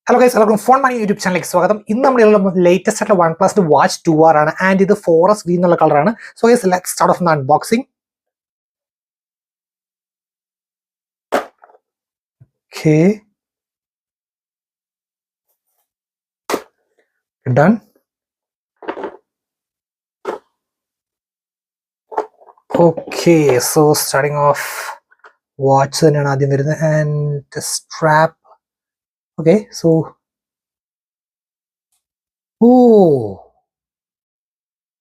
Hello guys, welcome to Phone Money YouTube channel. In the latest OnePlus Watch 2R and this forest green color. So guys, let's start off the unboxing. Okay. Done. Okay, so starting off watch and the strap. Okay, so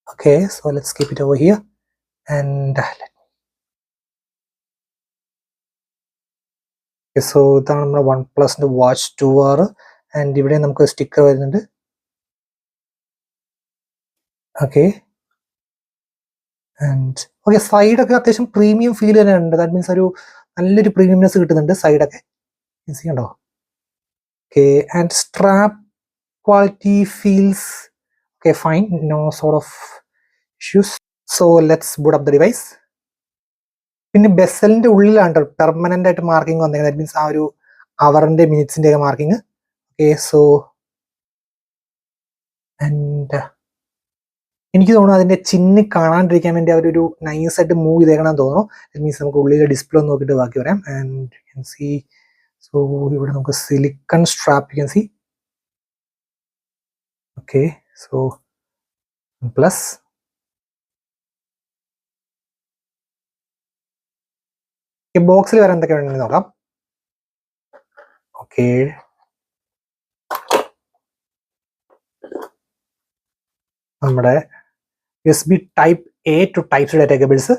okay, so let's keep it over here and okay, so the OnePlus Watch 2R and dividend sticker. Okay. And okay, side premium feel that means a little premiumness side. Okay, and strap quality feels okay, fine, no sort of issues. So let's boot up the device. In the bezel permanent marking on that means our hour and minutes in marking. Okay, so and എനിക്ക് തോന്നുന്നു അതിന്റെ ചിഹ്ന് കാണാണ്ടിരിക്കാൻ വേണ്ടി അവരൊരു nice ആയിട്ട് move ചെയ്തേക്കണം തോന്നുന്നു. That means നമുക്ക് ഉള്ളിലെ ഡിസ്പ്ലേ ഒന്ന് നോക്കിയിട്ട് ബാക്കി വരാം. And you can see, so ഇവിടെ നമുക്ക് silicone strap you can see. Okay, so plus ബോക്സിൽ വരെ എന്തൊക്കെ വേണമെങ്കിൽ നോക്കാം. ഓക്കെ, നമ്മുടെ USB Type A to Type C data cables.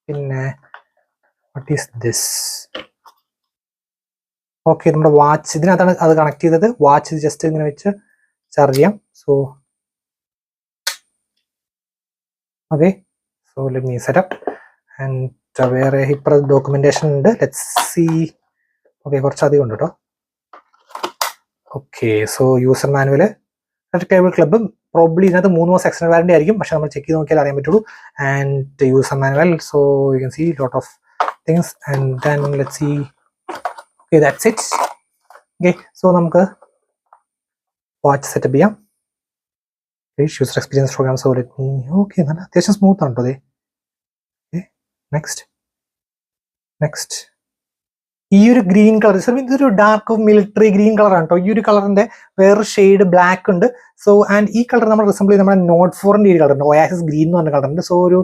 പിന്നെ വാട്ട് ഈസ് ദിസ്? ഓക്കെ, നമ്മുടെ വാച്ച് ഇതിനകത്താണ് അത് കണക്ട് ചെയ്തത്. വാച്ച് ജസ്റ്റ് ഇങ്ങനെ വെച്ച് ചാർജ് ചെയ്യാം. So okay, so let me setup. And വേറെ ഇപ്പോൾ ഡോക്യുമെന്റേഷൻ ഉണ്ട്. Let's see. ഓക്കെ, കുറച്ചധികം ഉണ്ട് കേട്ടോ. Okay, so user manual cable club probably ഇതിനകത്ത് 3 മാസം എക്സ്റ്റൻഡ് വാറണ്ടി ആയിരിക്കും, പക്ഷെ നമ്മൾ ചെക്ക് ചെയ്ത് നോക്കിയാൽ അറിയാൻ പറ്റുള്ളൂ. And user manual, so you can see lot of things. And then let's see. Okay, that's it. Okay, so നമുക്ക് വാച്ച് സെറ്റപ്പ് ചെയ്യാം. User experience program. So let me. Okay, നല്ല അത്യാവശ്യം സ്മൂത്ത് ആണ് കേട്ടോ. അതെ, നെക്സ്റ്റ് ഈ ഒരു ഗ്രീൻ കളർ, ഇതൊരു ഡാർക്ക് മിലിറ്ററി ഗ്രീൻ കളറാണ് കേട്ടോ. ഈ ഒരു കളറിന്റെ വേറൊരു ഷെയ്ഡ് ബ്ലാക്ക് ഉണ്ട്. സോ ആൻഡ് ഈ കളർ നമ്മൾ റിസംബിൾ ചെയ്ത് നമ്മുടെ നോട്ട് 4ന്റെ ഈ കളറുണ്ട്, ഒയാസിസ് ഗ്രീൻ എന്ന് പറഞ്ഞ കളറുണ്ട്. സോ ഒരു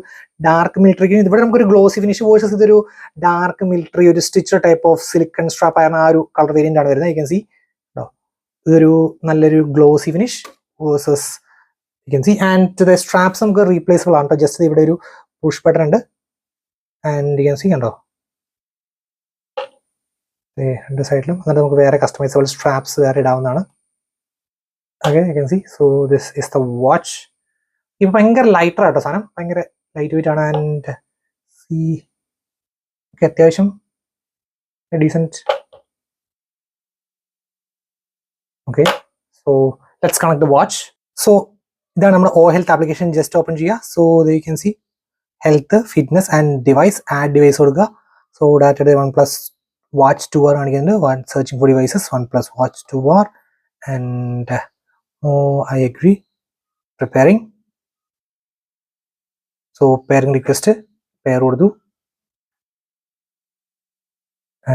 ഡാർക്ക് മിലിറ്ററി ഗ്രീൻ. ഇവിടെ നമുക്കൊരു ഗ്ലോസി ഫിനിഷ് വേഴ്സസ് ഇതൊരു ഡാർക്ക് മിലിറ്ററി ഒരു stitcher type of silicone strap ആയിരുന്ന ആ ഒരു കളർ വേരിയന്റ് ആണ് വരുന്നത്. യു ക്യാൻ സീ കേട്ടോ, ഇതൊരു നല്ലൊരു glossy finish versus you can see. And the straps നമുക്ക് റീപ്ലേസബിൾ ആണ് കേട്ടോ. ജസ്റ്റ് ഇവിടെ ഒരു പുഷ് ബട്ടൺ ഉണ്ട്. ആൻഡ് യു ക്യാൻ സീ കണ്ടോ, രണ്ട് സൈഡിലും. എന്നിട്ട് നമുക്ക് വേറെ കസ്റ്റമൈസബിൾ സ്ട്രാപ്സ് വേറെ ഇടാവുന്നതാണ്. Okay, you can see. So this is the watch. ഇപ്പൊ ഭയങ്കര ലൈറ്റർ ആട്ടോ സാധനം, ഭയങ്കര ലൈറ്റ് വെയിറ്റ് ആണ്. ആൻഡ് സീ അത്യാവശ്യം decent. Okay, so let's connect the watch. So ഇതാണ് നമ്മുടെ ഓ ഹെൽത്ത് ആപ്ലിക്കേഷൻ. ജസ്റ്റ് ഓപ്പൺ ചെയ്യുക. So you can see health, fitness and device. Add device കൊടുക്കുക. സോ ഡാറ്റയുടെ OnePlus Watch 2R കാണിക്കുന്നുണ്ട്. searching for devices, OnePlus Watch 2R. and I agree. Preparing. So pairing request pair കൊടുത്തു.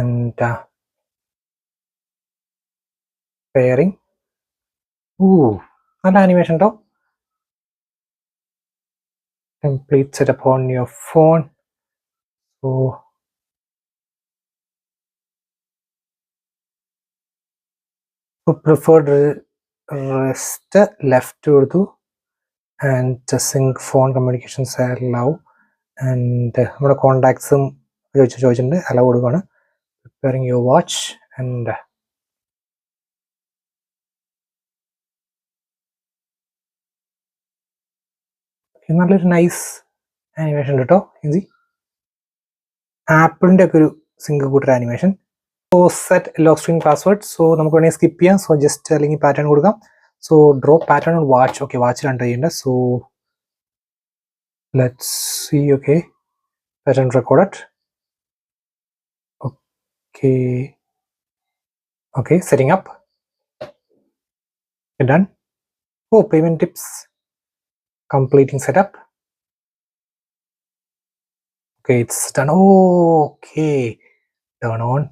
and pairing. നല്ല animation ഉണ്ടോ. complete setup on your phone. So preferred rest left കൊടുത്തു. and sync phone communications allow. and നമ്മുടെ കോണ്ടാക്ട്സും ചോദിച്ചിട്ടുണ്ട്, hello കൊടുക്കുകയാണ്. preparing your watch. and നല്ലൊരു nice animation കേട്ടോ. ഹിന്ദി ആപ്പിളിന്റെ ഒക്കെ ഒരു സിംഗിൾ കൂട്ടർ animation. So set lock screen password. So നമുക്ക് വേണമെങ്കിൽ സ്കിപ്പ് ചെയ്യാം. സോ ജസ്റ്റ് അല്ലെങ്കിൽ പാറ്റേൺ കൊടുക്കാം. So draw pattern on watch. Okay, വാച്ചിലാണ് ചെയ്യേണ്ടത്. So let's see. Okay, pattern recorded. Okay, setting up. Done. Oh, payment tips. Completing setup. Okay, it's done. Oh, okay. Turn on.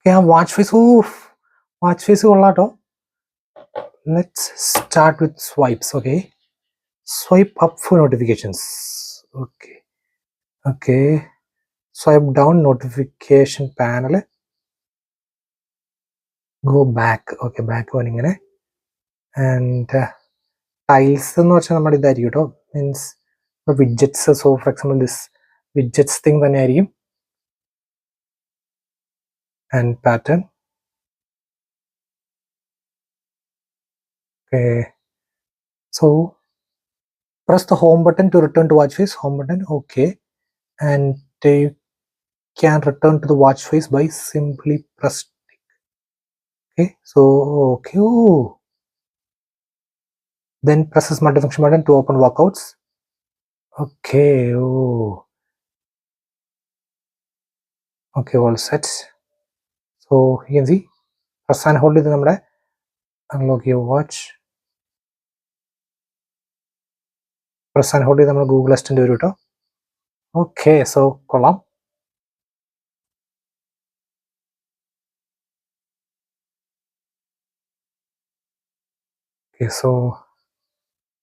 Okay, watch face. Oof. Watch face. Let's start with swipes. Okay. Swipe up for notifications. Okay. Okay. Swipe down, notification panel. Go back. Okay, back one. And tiles means widgets. So for example, this widgets thing and pattern. Okay. So press the home button to return to watch face. Home button. Okay. And you can return to the watch face by simply press. Okay. So okay. Ooh. Then presses multifunction button to open workouts. Okay. Oh. Okay. All set. So you can see. Press and hold it. Unlock your watch. Press and hold it. Google Assistant. Okay. So column. Okay. So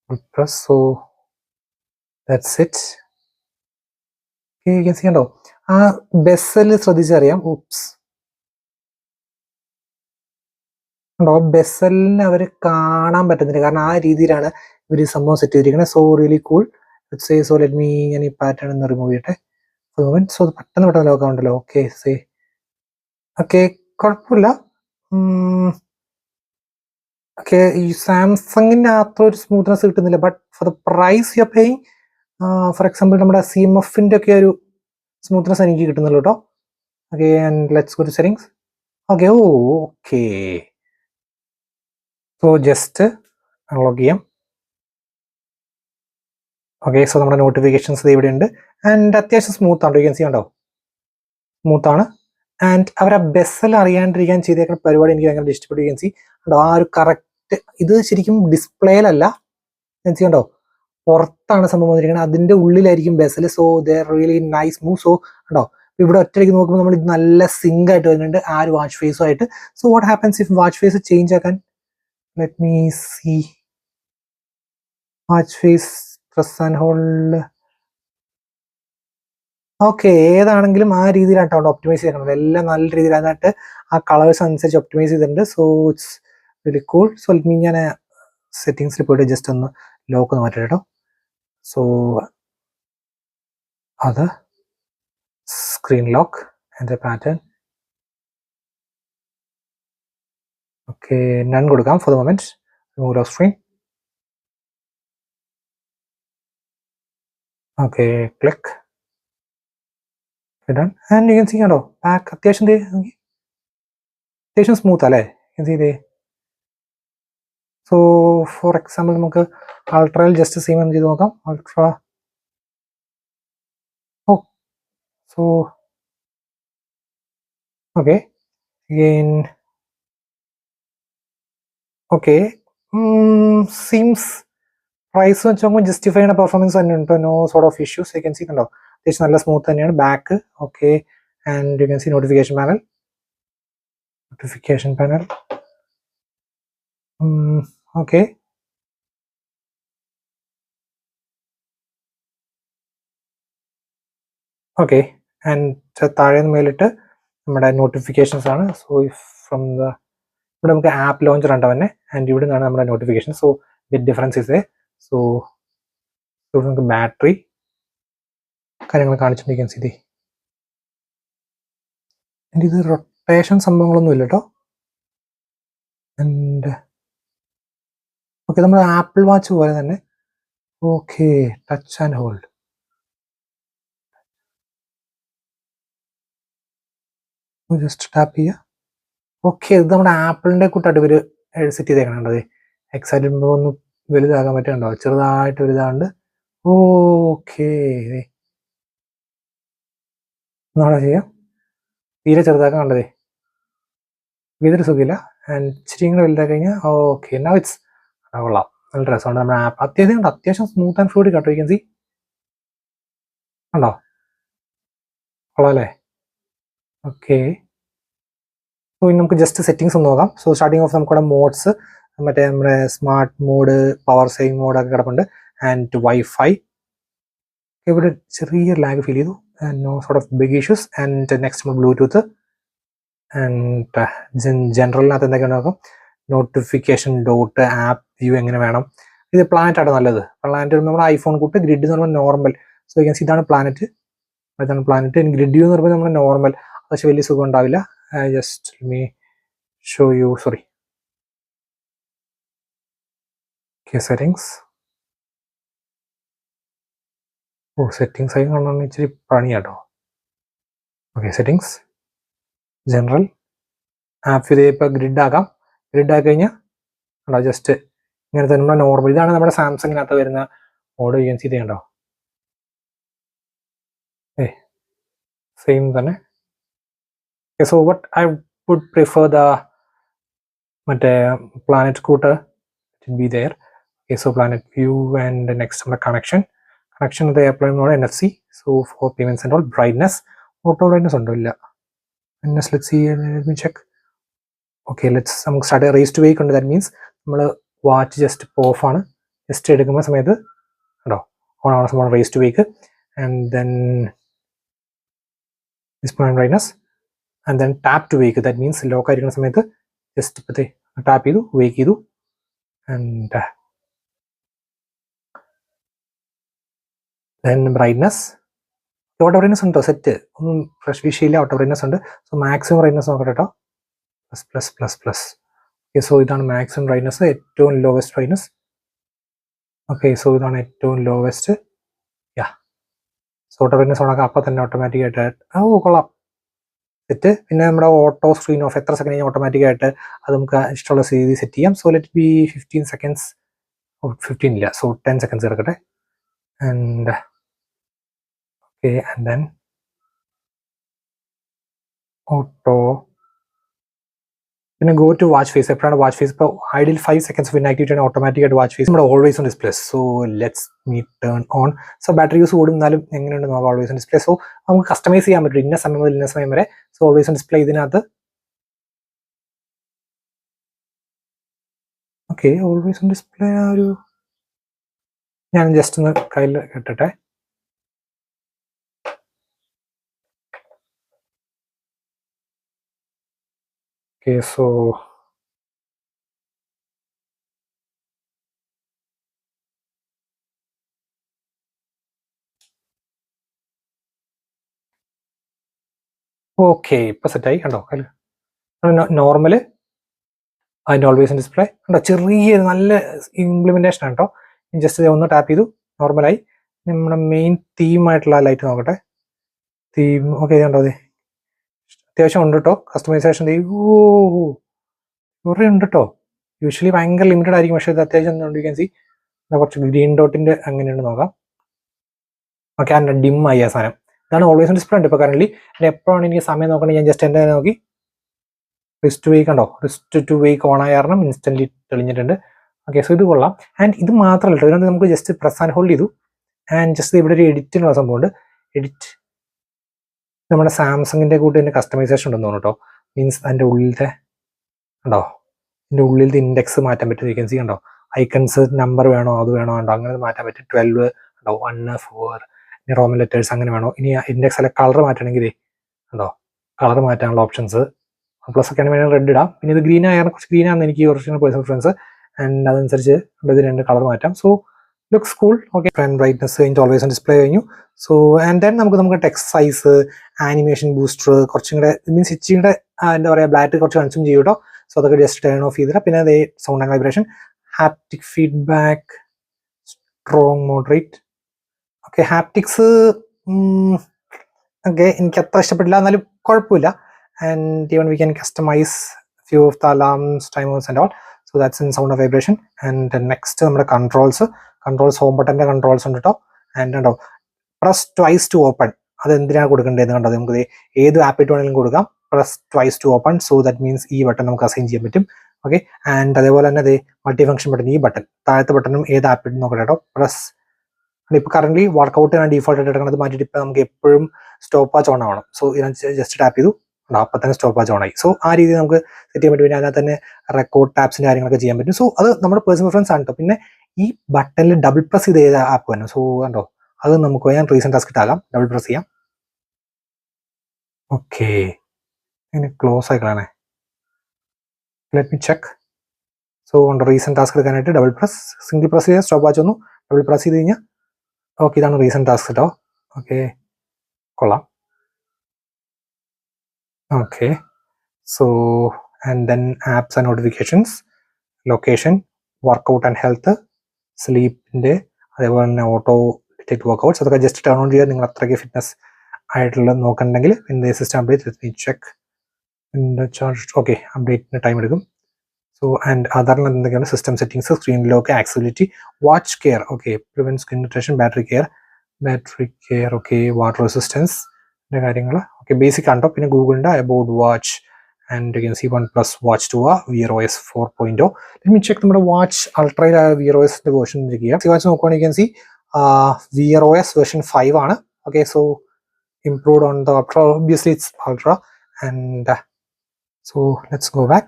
we'll press. So that's it. Okay. You can see. Bezel ശ്രദ്ധിച്ചറിയാം. Oops. ബെസലിനെ അവർ കാണാൻ പറ്റുന്നില്ല കാരണം ആ രീതിയിലാണ് ഇവർ ഈ സംഭവം set ചെയ്തിരിക്കുന്നത്. So really cool. So let me ഞാൻ ഈ പാറ്റേൺ ഒന്ന് റിമൂവ് ചെയ്യട്ടെ. സോ പെട്ടെന്ന് ലോക്ക് ആവുണ്ടല്ലോ. ഓക്കെ സേ ഓക്കെ കുഴപ്പമില്ല. ഓക്കെ ഈ സാംസങ്ങിന്റെ അത്ര ഒരു സ്മൂത്ത്നെസ് കിട്ടുന്നില്ല. But for the price you are paying, for example നമ്മുടെ CMFന്റെ ഒക്കെ ഒരു സ്മൂത്ത്നെസ് എനിക്ക് കിട്ടുന്നുള്ളൂ കേട്ടോ. Okay and let's go to settings. Okay okay so just unlock ചെയ്യാം. ഓക്കെ സോ നമ്മുടെ നോട്ടിഫിക്കേഷൻസ് ഇവിടെ ഉണ്ട് ആൻഡ് അത്യാവശ്യം സ്മൂത്ത് ആണ്. യു ക്യാൻ സീ ഉണ്ടോ, സ്മൂത്ത് ആണ്. ആൻഡ് അവർ ആ ബെസൽ അറിയാണ്ടിരിക്കാൻ ചെയ്തേക്കുന്ന പരിപാടി എനിക്ക് ഭയങ്കര ഇഷ്ടപ്പെട്ടു. യു ക്യാൻ സീ ഉണ്ടോ ആ ഒരു കറക്റ്റ്. ഇത് ശരിക്കും ഡിസ്പ്ലേയിലല്ല, യു സീ ഉണ്ടോ പുറത്താണ് സംഭവം വന്നിരിക്കുന്നത്, അതിന്റെ ഉള്ളിലായിരിക്കും bezel. So they really nice move. So ഉണ്ടോ ഇവിടെ ഒറ്റയ്ക്ക് നോക്കുമ്പോൾ നമ്മൾ ഇത് നല്ല സിങ്ക് ആയിട്ട് വരുന്നുണ്ട് ആ ഒരു വാച്ച് ഫേസും ആയിട്ട്. So what happens if watch face change ആക്കാൻ, let me see watch face press and hold. Okay ഏതാണെങ്കിലും ആ രീതിയിലാണ് ഒപ്റ്റിമൈസ് ചെയ്തിട്ടുണ്ട്. എല്ലാം നല്ല രീതിയിൽ അതിനകത്ത് ആ കളേഴ്സ് അനുസരിച്ച് ഒപ്റ്റിമൈസ് ചെയ്തിട്ടുണ്ട്. So it's very cool. So let me ഞാൻ സെറ്റിംഗ്സിൽ പോയിട്ട് ജസ്റ്റ് ഒന്ന് ലോക്ക് ഒന്ന് മാറ്റാം കേട്ടോ. സോ അത് screen lock and the pattern. Okay, none കൊടുക്കാം for the moment. Remove lock screen. Okay, click. Okay, done. And you can see കണ്ടോ back അത്യാവശ്യം സ്മൂത്ത് അല്ലേ. You can see there. So for example നമുക്ക് അൾട്രയിൽ just same ചെയ്ത് നോക്കാം. Ultra. Oh, so okay again. Okay, seems price വെച്ച് നോക്കുമ്പോൾ justify ചെയ്യുന്ന performance തന്നെ ഉണ്ട്. No sort of issues. You can see കണ്ടോ അത്യാവശ്യം നല്ല സ്മൂത്ത് തന്നെയാണ് back. Okay and you can see notification panel. Okay okay and താഴെ മേലിട്ട് നമ്മുടെ നോട്ടിഫിക്കേഷൻസ് ആണ്. സോ ഫ്രം ദ ഇവിടെ നമുക്ക് ആപ്പ് ലോഞ്ചർ ഉണ്ട് തന്നെ ആൻഡ് ഇവിടെ നിന്നാണ് നമ്മുടെ notification. So bit difference is A. So നമുക്ക് ബാറ്ററി കാര്യങ്ങൾ കാണിച്ചിട്ടുണ്ടെങ്കിൽ സ്ഥിതി ആൻഡ് ഇത് റൊട്ടേഷൻ സംഭവങ്ങളൊന്നും ഇല്ല കേട്ടോ. ആൻഡ് ഓക്കെ നമ്മുടെ ആപ്പിൾ വാച്ച് പോലെ തന്നെ. Okay touch and hold. Just tap ചെയ്യുക. ഓക്കെ ഇത് നമ്മുടെ ആപ്പിളിന്റെ കൂട്ടായിട്ട് ഇവർ സെറ്റ് ചെയ്തേക്കണത്. എക്സൈറ്റ്മെന്റ് ഒന്ന് വലുതാകാൻ പറ്റുന്നുണ്ടോ, ചെറുതായിട്ട് വലുതാണ്ട്. ഓക്കെ നാളെ ചെയ്യാം. തീരെ ചെറുതാക്കാൻ കണ്ടതേ ഇതൊരു സുഖമില്ല. ആൻഡ് ഇച്ചിരി കൂടെ വലുതായി കഴിഞ്ഞാൽ ഓക്കെ നൗ ഇറ്റ്സ് കൊള്ളാം. നല്ല രസമുണ്ട് നമ്മുടെ ആപ്പ്. അത്യാവശ്യം സ്മൂത്ത് ആൻഡ് ഫ്ലൂയിഡ് കേട്ടോ. യു ക്യാൻ സി ഉണ്ടോ, കൊള്ളാം അല്ലേ? ഓക്കെ, സോ ഇനി നമുക്ക് ജസ്റ്റ് സെറ്റിംഗ്സ് ഒന്ന് നോക്കാം. സോ സ്റ്റാർട്ടിങ് ഓഫ് നമുക്കിവിടെ മോഡ്സ്, മറ്റേ നമ്മുടെ smart mode, power saving mode ഒക്കെ കിടപ്പുണ്ട്. ആൻഡ് വൈഫൈ, ഇവിടെ ചെറിയ ലാഗ് ഫീൽ ചെയ്തു. No sort of big issues. And next bluetooth. And ജനറലിനകത്ത് എന്തൊക്കെയാണ് നോക്കാം. നോട്ടിഫിക്കേഷൻ ഡോട്ട്, ആപ്പ് വ്യൂ എങ്ങനെ വേണം. ഇത് പ്ലാനറ്റ് ആണ് നല്ലത്. പ്ലാനറ്റ് നമ്മുടെ ഐഫോൺ കൂട്ട്, ഗ്രിഡ് എന്ന് പറയുമ്പോൾ normal. So you can C ഇതാണ് പ്ലാനറ്റ്. ഗ്രിഡ് വ്യൂ എന്ന് പറയുമ്പോൾ നമ്മുടെ നോർമൽ. പക്ഷെ വലിയ സുഖം ഉണ്ടാവില്ല. Just me show you, sorry, settings. Settings ആയി കാണാൻ ഇച്ചിരി പണിയാട്ടോ. ഓക്കെ, സെറ്റിംഗ്സ്, ജനറൽ, ആപ്പ് ഇത് ഇപ്പോൾ ഗ്രിഡ് ആക്കാം. ഗ്രിഡ് ആക്കി കഴിഞ്ഞാൽ ജസ്റ്റ് ഇങ്ങനത്തെ നമ്മുടെ നോർമൽ. ഇതാണ് നമ്മുടെ സാംസങ്ങിനകത്ത് വരുന്ന മോഡ്. യു ക്യാൻ സി ചെയ്യണ്ടോ, സെയിം തന്നെ. So but I would prefer the മറ്റേ planet could be there. So planet view. And next നമ്മുടെ കണക്ഷൻ ഇത് അപ്ലൈ ചെയ്യുമ്പോൾ NFC. So for payments and all. Brightness, auto brightness ഉണ്ടോ? ഇല്ല. Let's see, let me check. Okay, നമുക്ക് start. Raise to wake ഉണ്ട്. That means നമ്മൾ watch just off ആണ്. Just എടുക്കുന്ന സമയത്ത് ഉണ്ടോ ഓൺ ആവുന്ന സമയം raise to wake. And then display brightness. And then tap to wake. That means lock ആയിരിക്കുന്ന സമയത്ത് ജസ്റ്റ് ഇപ്പോഴത്തെ ടാപ്പ് ചെയ്തു, വെയ്ക്ക് ചെയ്തു. And then brightness. Auto brightness ഉണ്ടോ? സെറ്റ് ഒന്നും ഫ്രഷ് വിഷയില്ല. ഓട്ടോ ബ്രൈറ്റ്നസ് ഉണ്ട്. സോ മാക്സിമം ബ്രൈറ്റ്നസ് നോക്കട്ടെ കേട്ടോ. പ്ലസ്. ഓക്കെ, സോ ഇതാണ് മാക്സിമം ബ്രൈറ്റ്നസ്, ഏറ്റവും ലോവസ്റ്റ് ബ്രൈറ്റ്നസ്. ഓക്കെ, സോ ഇതാണ് ഏറ്റവും lowest. Yeah, so auto brightness ഓണാക്കാം. അപ്പം തന്നെ ഓട്ടോമാറ്റിക്കായിട്ട് കൊള്ളാം, സെറ്റ്. പിന്നെ നമ്മുടെ ഓട്ടോ സ്ക്രീൻ ഓഫ് എത്ര സെക്കൻഡ് കഴിഞ്ഞാൽ ഓട്ടോമാറ്റിക്കായിട്ട് അത് നമുക്ക് ഇഷ്ടമുള്ള രീതി സെറ്റ് ചെയ്യാം. So let be 15 seconds. 15 ഇല്ല, സോ 10 സെക്കൻഡ്സ് എടുക്കട്ടെ. And okay, and then auto. പിന്നെ ഗോ ടു വാച്ച് ഫേസ്. എപ്പോഴാണ് വാച്ച് ഫേസ്? ഇപ്പോൾ ഐഡിയൽ 5 സെക്കൻഡ്സ് പിന്നെ ആക്ടിവിറ്റി ആണ് ഓട്ടോമാറ്റിക്കായിട്ട് വാച്ച് ഫേസ്. നമ്മുടെ always on display. So let's me turn on. So battery use കൂടുന്നാലും എങ്ങനെയുണ്ട് നോക്കാം. Always on display. സോ നമുക്ക് കസ്റ്റമൈസ് ചെയ്യാൻ പറ്റും ഇന്ന സമയം മുതൽ ഇന്ന സമയം വരെ. സോ ഓൾവേസ് ഓൺ ഡിസ്പ്ലേ ഇതിനകത്ത്. ഓക്കെ, ഓൾവേസ് ഓൺ ഡിസ്പ്ലേ ഒരു ഞാൻ ജസ്റ്റ് ഒന്ന് കയ്യിൽ ഇട്ടിട്ടെ. ഓക്കെ, സോ ഓക്കെ, ഇപ്പൊ സെറ്റായി കണ്ടോ. നോർമല് അതിൻ്റെ ഓൾവേസ് ഡിസ്പ്ലേ ഉണ്ടോ. ചെറിയ നല്ല ഇംപ്ലിമെന്റേഷൻ ആണ് കേട്ടോ. ജസ്റ്റ് ഒന്ന് ടാപ്പ് ചെയ്തു, നോർമലായി. നമ്മുടെ മെയിൻ തീമായിട്ടുള്ള ലൈറ്റ് നോക്കട്ടെ. തീം ഓക്കെ, ഇതുണ്ടോ? അതെ, അത്യാവശ്യം ഉണ്ട് കേട്ടോ. കസ്റ്റമൈസേഷൻ കുറേ ഉണ്ട് കേട്ടോ. യൂഷ്വലി ഭയങ്കര ലിമിറ്റഡ് ആയിരിക്കും, പക്ഷേ ഇത് അത്യാവശ്യം ഉണ്ട്. യു ക്യാൻ സി കുറച്ച് ഗ്രീൻ ഡോട്ടിന്റെ അങ്ങനെയുണ്ട് നോക്കാം. ഓക്കെ, അതിൻ്റെ ഡിം ആയി ആ സാധനം. ഇതാണ് ഓൾവേസ് ഡിസ്പ്ലേ ഉണ്ട് ഇപ്പോൾ കറന്റ്. എപ്പോഴാണ് എനിക്ക് സമയം നോക്കണമെങ്കിൽ ഞാൻ ജസ്റ്റ് എൻ്റെ നോക്കി റിസ്റ്റ് ടു വെയ്ക്ക് കണ്ടോ. റിസ്റ്റ് ടു വെയ്ക്ക് ഓൺ ആയ കാരണം ഇൻസ്റ്റന്റ്ലി തെളിഞ്ഞിട്ടുണ്ട്. ഓക്കെ, സോ ഇത് കൊള്ളാം. ആൻഡ് ഇത് മാത്രമല്ല കേട്ടോ, ഇതിനകത്ത് നമുക്ക് ജസ്റ്റ് പ്രസ് ആൻഡ് ഹോൾഡ് ചെയ്തു. ആൻഡ് ജസ്റ്റ് ഇവിടെ ഒരു എഡിറ്റിനുള്ള സംഭവമുണ്ട്. എഡിറ്റ് നമ്മുടെ സാംസങ്ങിൻ്റെ കൂട്ട് തന്നെ കസ്റ്റമൈസേഷൻ ഉണ്ടെന്ന് തോന്നുന്നു കേട്ടോ. മീൻസ് അതിൻ്റെ ഉള്ളിലത്തെ ഉണ്ടോ, ഇതിൻ്റെ ഉള്ളിലത്തെ ഇൻഡെക്സ് മാറ്റാൻ പറ്റും. വേക്കൻസി കണ്ടോ, ഐക്കൺസ് നമ്പർ വേണോ അത് വേണോ ഉണ്ടോ, അങ്ങനെ മാറ്റാൻ പറ്റും. 12 ഉണ്ടോ, 1 4 ഇനി റോമൻ ലെറ്റേഴ്സ് അങ്ങനെ വേണോ. ഇനി ഇൻഡെക്സ് അല്ല കളർ മാറ്റണമെങ്കിൽ ഉണ്ടോ, കളർ മാറ്റാനുള്ള ഓപ്ഷൻസ്. പ്ലസ് ഒക്കെ ആണെങ്കിൽ റെഡ് ഇടാം. പിന്നെ ഇത് ഗ്രീൻ ആയാലും കുറച്ച് ഗ്രീൻ ആണ് എനിക്ക് ഒറിജിനൽ പേഴ്സണൽ പ്രിഫറൻസ്. ആൻഡ് അതനുസരിച്ച് ഇത് 2 കളർ മാറ്റാം. So looks cool. Okay, front brightness കഴിഞ്ഞിട്ട് ഓൾവേസ് ഓൺ ഡിസ്പ്ലേ കഴിഞ്ഞു. സോ ആൻഡ് ദെൻ നമുക്ക് ടെക്സ്റ്റ് സൈസ്, ആനിമേഷൻ ബൂസ്റ്റർ, കുറച്ചും കൂടെ മീൻസ് ഇച്ചിരി കൂടെ എന്താ പറയുക ബ്ലാക്ക് കുറച്ച് കൺസ്യൂം ചെയ്യും കേട്ടോ. സോ അതൊക്കെ ജസ്റ്റ് ടേൺ ഓഫ് ചെയ്തിട്ട് പിന്നെ അതേ sound and vibration, haptic feedback, strong moderate. Okay, haptics okay എനിക്ക് അത്ര ഇഷ്ടപ്പെട്ടില്ല, എന്നാലും കുഴപ്പമില്ല. And even we can customise few of the alarms, timers and all. So that's in sound of vibration. And next നമ്മുടെ controls home ബട്ടൻ്റെ controls ഉണ്ട് കേട്ടോ. And ഉണ്ടോ press twice to open. അത് എന്തിനാണ് കൊടുക്കേണ്ടതെന്ന് കണ്ടോ. നമുക്ക് ഏത് ആപ്പ് ഇട്ട് വേണമെങ്കിലും കൊടുക്കാം. Press twice to open. So that means ഈ ബട്ടൺ നമുക്ക് അസൈൻ ചെയ്യാൻ പറ്റും. ഓക്കെ, ആൻഡ് അതേപോലെ തന്നെ അതേ മൾട്ടി ഫംഗ്ഷൻ ബട്ടൺ, ഈ ബട്ടൺ താഴത്തെ ബട്ടണും ഏത് ആപ്പിൽ നോക്കട്ടെ കേട്ടോ. പ്രസ് ഇപ്പോൾ കറന്റ് വർക്കൗട്ട് ഞാൻ ഡീഫോൾട്ട് ആയിട്ട് എടുക്കുന്നത് മാറ്റിയിട്ട് ഇപ്പോൾ നമുക്ക് എപ്പോഴും സ്റ്റോപ്പ് വാച്ച് ഓൺ ആവണം. സോ ഞാൻ ജസ്റ്റ് ടാപ്പ് ചെയ്തു, അപ്പം തന്നെ സ്റ്റോപ്പ് വാച്ച് ഓൺ ആയി. സോ ആ രീതിയിൽ നമുക്ക് സെറ്റ് ചെയ്യാൻ പറ്റും. പിന്നെ അതിനകത്ത് തന്നെ റെക്കോർഡ് ടാപ്സിൻ്റെ കാര്യങ്ങളൊക്കെ ചെയ്യാൻ പറ്റും. സോ അത് നമ്മുടെ പേഴ്സണൽ പ്രിഫറൻസ് ആണ് കേട്ടോ. പിന്നെ ഈ ബട്ടണിൽ ഡബിൾ പ്രസ് ചെയ്ത് ഏത് ആപ്പ് വേണം. സോ കണ്ടോ, അത് നമുക്ക് ഞാൻ റീസെന്റ് ടാസ്ക് ഇട്ടാകാം, ഡബിൾ പ്രസ് ചെയ്യാം. ഓക്കെ, ഇങ്ങനെ ക്ലോസ് ആയി കളയണേ. Let me check. സോ ഉണ്ട് റീസെന്റ് ടാസ്ക് എടുക്കാനായിട്ട് ഡബിൾ പ്രസ്, സിംഗിൾ പ്രസ് ചെയ്താൽ സ്റ്റോപ്പ് വാച്ച് വന്നു, ഡബിൾ പ്രസ് ചെയ്ത് കഴിഞ്ഞാൽ ഓക്കെ ഇതാണ് റീസെന്റ് ടാസ്ക് കേട്ടോ. ഓക്കെ, കൊള്ളാം. Okay, so and then apps and notifications, location, workout and health, സ്ലീപ്പിൻ്റെ, അതേപോലെ തന്നെ ഓട്ടോ ഡിറ്റക്ട് വർക്കൗട്ട്സ്, അതൊക്കെ ജസ്റ്റ് ടേൺ ഓൺ ചെയ്യുക നിങ്ങൾ അത്രയ്ക്ക് ഫിറ്റ്നസ് ആയിട്ടുള്ള നോക്കണമെങ്കിൽ. പിന്നെ system update check charge. Okay, അപ്ഡേറ്റിന് ടൈം എടുക്കും. സോ ആൻഡ് അതറിൽ എന്തൊക്കെയാണ് system settings, screen lock, accessibility, watch care, okay, prevent skin irritation, battery care, okay, water resistance കാര്യങ്ങൾ, ഓക്കെ, ബേസിക് ആണ്. പിന്നെ ഗൂഗിളിൻ്റെ about watch and you can see OnePlus Watch 2 Wear OS 4.0. Let me check നമ്മുടെ watch അൾട്രയിലെ Wear OSന്റെ version check ചെയ്യാം. Watch നോക്കുകയാണെങ്കിൽ you can see Wear OS version 5 ആണ്. Okay, so improved on the Ultra, obviously it's Ultra, and so let's go back.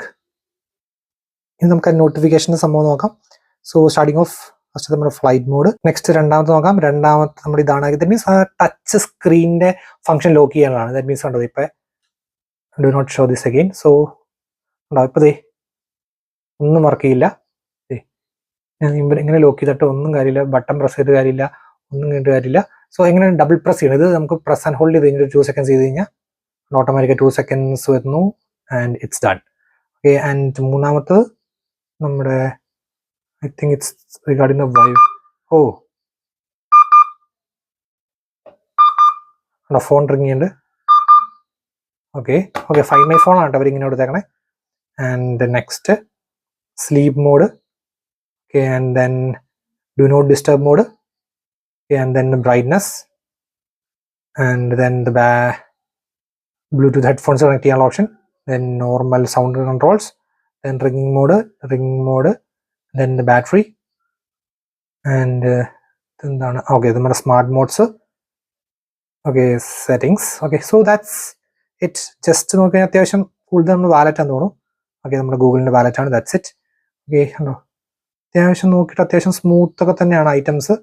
ഇനി നമുക്ക് നോട്ടിഫിക്കേഷൻ്റെ സംഭവം നോക്കാം. സോ സ്റ്റാർട്ടിങ് ഓഫ് ഫസ്റ്റ് നമ്മുടെ ഫ്ലൈറ്റ് മോഡ്, നെക്സ്റ്റ് രണ്ടാമത്തെ നോക്കാം. രണ്ടാമത്തെ നമ്മുടെ ഇതാണ്, ദാറ്റ് മീൻസ് ആ ടച്ച് സ്ക്രീനിന്റെ ഫംഗ്ഷൻ ലോക്ക് ചെയ്യാനുള്ളതാണ്. ദാറ്റ് മീൻസ് കണ്ടോ ഇപ്പം do not show this again. So ഉണ്ടോ ഇപ്പം ഒന്നും വർക്ക് ചെയ്യില്ല. ഞാൻ ഇങ്ങനെ ലോക്ക് ചെയ്തിട്ട് ഒന്നും കാര്യമില്ല, ബട്ടൺ പ്രസ് ചെയ്ത് കാര്യമില്ല, ഒന്നും കണ്ടിട്ട് കാര്യമില്ല. സോ എങ്ങനെ ഡബിൾ പ്രസ് ചെയ്യണം, ഇത് നമുക്ക് പ്രസ് ആൻഡ് ഹോൾഡ് ചെയ്ത് കഴിഞ്ഞിട്ട് 2 seconds ചെയ്ത് കഴിഞ്ഞാൽ ഓട്ടോമാറ്റിക്കായി 2 seconds വരുന്നു and it's done. Okay, and മൂന്നാമത്തത് നമ്മുടെ I think it's regarding the vibe. ഓ ഫോൺ റിങ് ചെയ്യുന്നുണ്ട്. ഓക്കെ, ഫൈൻഡ് മൈ ഫോൺ ആണ് കേട്ടോ അവരിങ്ങനെ കൊടുത്തേക്കണേ. And next sleep mode, okay, and then do not disturb mode, and then the brightness, and then the Bluetooth headphones connect ചെയ്യാനുള്ള option, then normal sound controls, then ringing mode, then the battery, and എന്താണ് okay നമ്മുടെ smart modes, okay, settings. Okay, so that's it. Just നോക്കിയാൽ അത്യാവശ്യം കൂടുതൽ നമ്മൾ wallet ആണെന്ന് തോന്നുന്നു. Okay, നമ്മുടെ ഗൂഗിളിൻ്റെ വാലറ്റ് ആണ്. That's it. ഓക്കെ, കണ്ടോ അത്യാവശ്യം നോക്കിയിട്ട് അത്യാവശ്യം സ്മൂത്ത് ഒക്കെ തന്നെയാണ് ഐറ്റംസ്.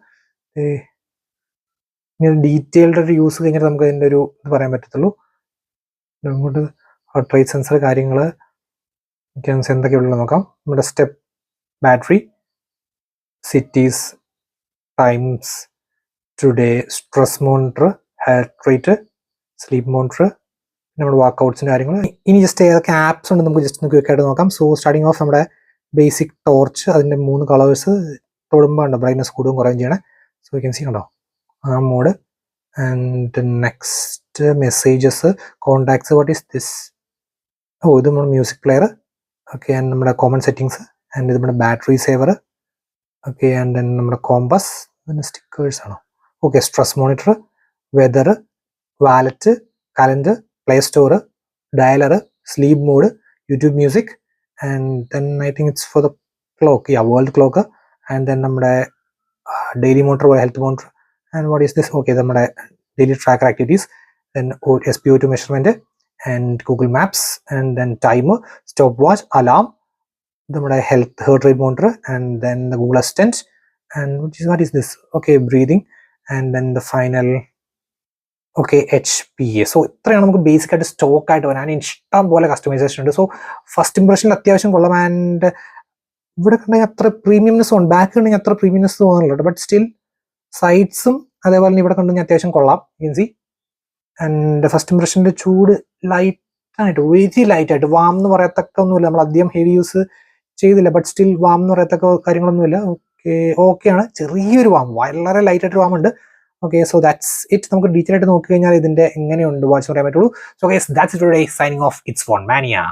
ഇനി ഡീറ്റെയിൽഡ് ഒരു യൂസ് കഴിഞ്ഞിട്ട് നമുക്ക് അതിൻ്റെ ഒരു ഇത് പറയാൻ പറ്റത്തുള്ളൂ. അങ്ങോട്ട് ഹാർട്ട് റേറ്റ് സെൻസർ കാര്യങ്ങൾ എന്തൊക്കെയുള്ളത് നോക്കാം. നമ്മുടെ step, battery, cities, times, today, stress monitor, heart rate, sleep monitor, നമ്മുടെ വർക്കൗട്ട്സിൻ്റെ കാര്യങ്ങൾ. ഇനി ജസ്റ്റ് ഏതൊക്കെ ആപ്സ് ഉണ്ട് നമുക്ക് ജസ്റ്റ് ക്വിക്കായിട്ട് നോക്കാം. സോ സ്റ്റാർട്ടിങ് ഓഫ് നമ്മുടെ ബേസിക് ടോർച്ച്, അതിൻ്റെ 3 കളേഴ്സ് തൊടുമ്പോൾ ഉണ്ടോ ബ്രൈറ്റ്നസ് കൂടുകയും കുറയും ചെയ്യണേ. സോ യു ക്യാൻ സീ കണ്ടോ ആ mode. And next messages, contacts, what is this? ഓ ഇത് നമ്മുടെ മ്യൂസിക് പ്ലെയർ. ഓക്കെ, ആൻഡ് നമ്മുടെ കോമൺ സെറ്റിങ്സ്, ആൻഡ് ഇത് നമ്മുടെ battery saver. Okay, and then നമ്മുടെ കോമ്പസ്, പിന്നെ സ്റ്റിക്കേഴ്സ് ആണോ? Okay, stress monitor, weather, wallet, calendar, play store, dialer, sleep mode, YouTube music, and then I think it's for the clock, world clock, and then നമ്മുടെ daily monitor, health monitor. And what is this? Okay, നമ്മുടെ daily tracker activities, then SpO2 measurement, and Google Maps, and then timer, stopwatch, alarm, നമ്മുടെ heart rate monitor, and then the Google Assistant, and what is this? Okay, breathing, and then the final, okay, HPA. So ഇത്രയാണ് നമുക്ക് basic ആയിട്ട് stock ആയിട്ട് വരാൻ. ഇഷ്ടം പോലെ customisation ഉണ്ട്. So first ഇംപ്രഷനിൽ അത്യാവശ്യം കൊള്ളാം. ആൻഡ് ഇവിടെ കണ്ടെങ്കിൽ അത്ര പ്രീമിയംനെസ് ഉണ്ട്, ബാക്ക് ഉണ്ടെങ്കിൽ അത്ര പ്രീമിയംനെസ് തോന്നുന്നുണ്ട്. ബട്ട് സ്റ്റിൽ സൈഡ്സും അതേപോലെ തന്നെ ഇവിടെ കണ്ടുകഴിഞ്ഞാൽ അത്യാവശ്യം കൊള്ളാം. You can see. And first ഇംപ്രഷൻ്റെ ചൂട് ലൈറ്റായിട്ട്, വെരി ലൈറ്റായിട്ട്, വാം എന്ന് പറയത്തക്ക ഒന്നുമില്ല. നമ്മൾ അധികം ഹെവി യൂസ് ചെയ്തില്ല, ബട്ട് സ്റ്റിൽ വാം എന്ന് പറയത്തക്ക കാര്യങ്ങളൊന്നുമില്ല. ഓക്കെയാണ്, ചെറിയൊരു വാം, വളരെ ലൈറ്റായിട്ടൊരു വാം ഉണ്ട്. Okay, so that's it. നമുക്ക് ഡീറ്റെയിൽ ആയിട്ട് നോക്കി കഴിഞ്ഞാൽ ഇതിൻ്റെ എങ്ങനെയുണ്ട് വാച്ച് പറയാൻ പറ്റുള്ളൂ. So guys, that's it today. Signing off. It's Phone മാനിയ.